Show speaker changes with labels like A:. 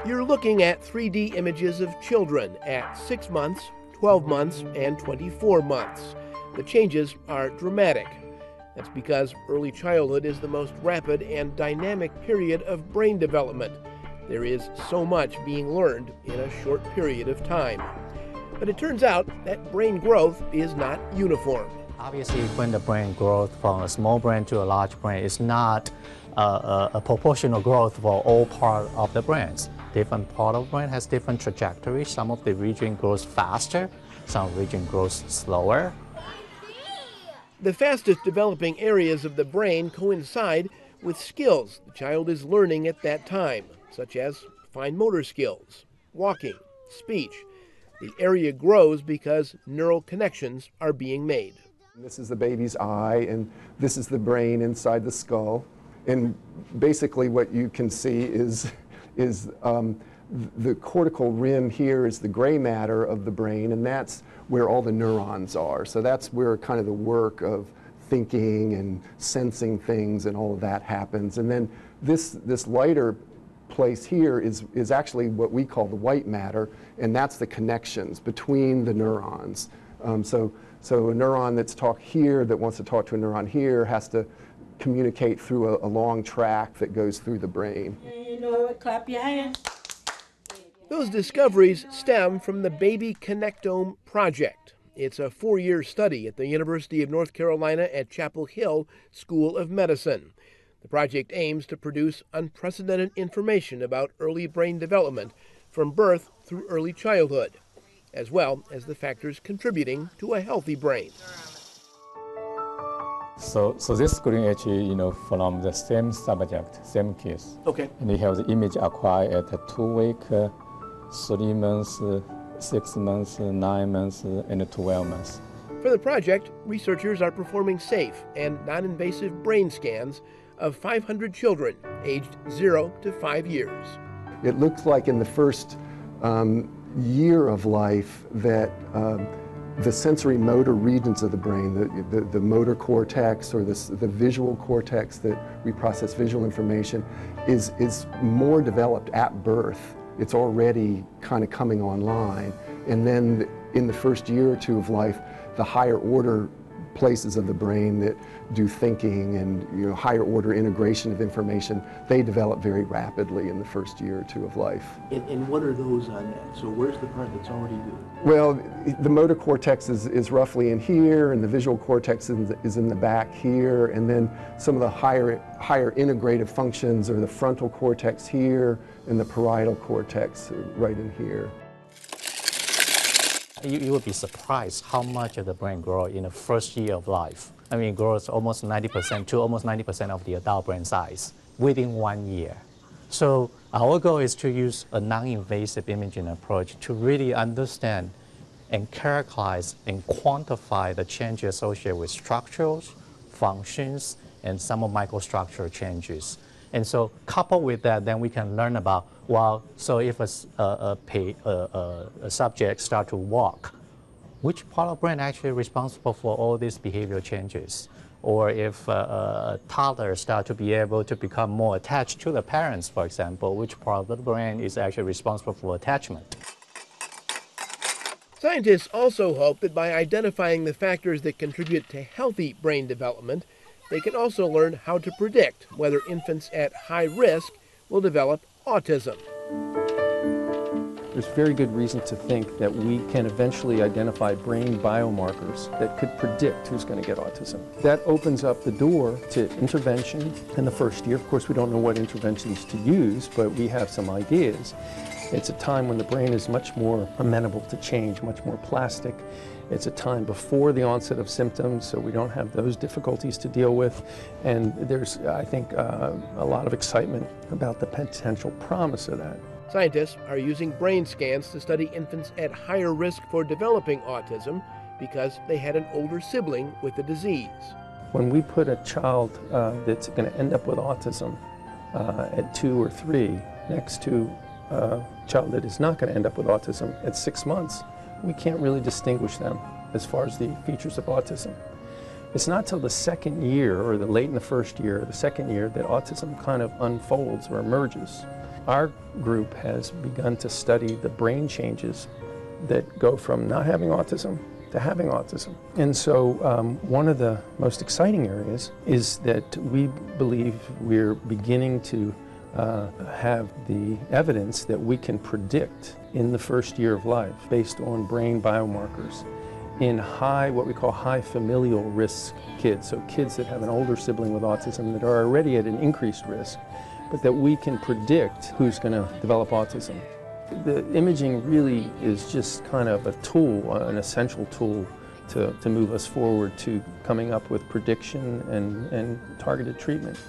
A: You're looking at 3D images of children at 6 months, 12 months, and 24 months. The changes are dramatic. That's because early childhood is the most rapid and dynamic period of brain development. There is so much being learned in a short period of time. But it turns out that brain growth is not uniform.
B: Obviously, when the brain grows from a small brain to a large brain, it's not a proportional growth for all parts of the brains. Different part of the brain has different trajectories. Some of the region grows faster, some region grows slower.
A: The fastest developing areas of the brain coincide with skills the child is learning at that time, such as fine motor skills, walking, speech. The area grows because neural connections are being made.
C: This is the baby's eye, and this is the brain inside the skull. And basically what you can see is the cortical rim here is the gray matter of the brain, and that's where all the neurons are. So that's where kind of the work of thinking and sensing things and all of that happens. And then this lighter place here is actually what we call the white matter, and that's the connections between the neurons. So a neuron that's talked here that wants to talk to a neuron here has to communicate through a long track that goes through the brain.
D: You know it, clap your hands.
A: Those discoveries stem from the Baby Connectome Project. It's a 4-year study at the University of North Carolina at Chapel Hill School of Medicine. The project aims to produce unprecedented information about early brain development from birth through early childhood, as well as the factors contributing to a healthy brain.
E: So this screen actually, from the same subject, same case.
A: Okay.
E: And they have the image acquired at 2 weeks, 3 months, 6 months, 9 months, and 12 months.
A: For the project, researchers are performing safe and non-invasive brain scans of 500 children aged 0 to 5 years.
C: It looks like in the first year of life that the sensory motor regions of the brain, the motor cortex or the visual cortex that we process visual information is more developed at birth. It's already kind of coming online. And then in the first year or two of life, the higher order places of the brain that do thinking and higher order integration of information, they develop very rapidly in the first year or two of life.
A: And what are those on that? So where's the part that's already doing?
C: Well, the motor cortex is roughly in here, and the visual cortex is in the back here, and then some of the higher integrative functions are the frontal cortex here and the parietal cortex right in here.
B: You would be surprised how much of the brain grows in the first year of life. I mean, it grows almost 90% to almost 90% of the adult brain size within 1 year. So our goal is to use a non-invasive imaging approach to really understand and characterize and quantify the changes associated with structures, functions, and some of microstructural changes. And so coupled with that, then we can learn about, well, so if a subject starts to walk, which part of the brain actually responsible for all these behavioral changes? Or if a toddler starts to be able to become more attached to the parents, for example, which part of the brain is actually responsible for attachment?
A: Scientists also hope that by identifying the factors that contribute to healthy brain development, they can also learn how to predict whether infants at high risk will develop autism.
F: There's very good reason to think that we can eventually identify brain biomarkers that could predict who's going to get autism. That opens up the door to intervention in the first year. Of course, we don't know what interventions to use, but we have some ideas. It's a time when the brain is much more amenable to change, much more plastic. It's a time before the onset of symptoms, so we don't have those difficulties to deal with. And there's, I think, a lot of excitement about the potential promise of that.
A: Scientists are using brain scans to study infants at higher risk for developing autism because they had an older sibling with the disease.
F: When we put a child that's going to end up with autism at 2 or 3 next to a child that is not going to end up with autism at 6 months, we can't really distinguish them as far as the features of autism. It's not till the second year, or the late in the first year, or the second year, that autism kind of unfolds or emerges. Our group has begun to study the brain changes that go from not having autism to having autism. And so one of the most exciting areas is that we believe we're beginning to have the evidence that we can predict in the first year of life based on brain biomarkers in what we call high familial risk kids, so kids that have an older sibling with autism that are already at an increased risk, but that we can predict who's going to develop autism. The imaging really is just kind of a tool, an essential tool to move us forward to coming up with prediction and targeted treatment.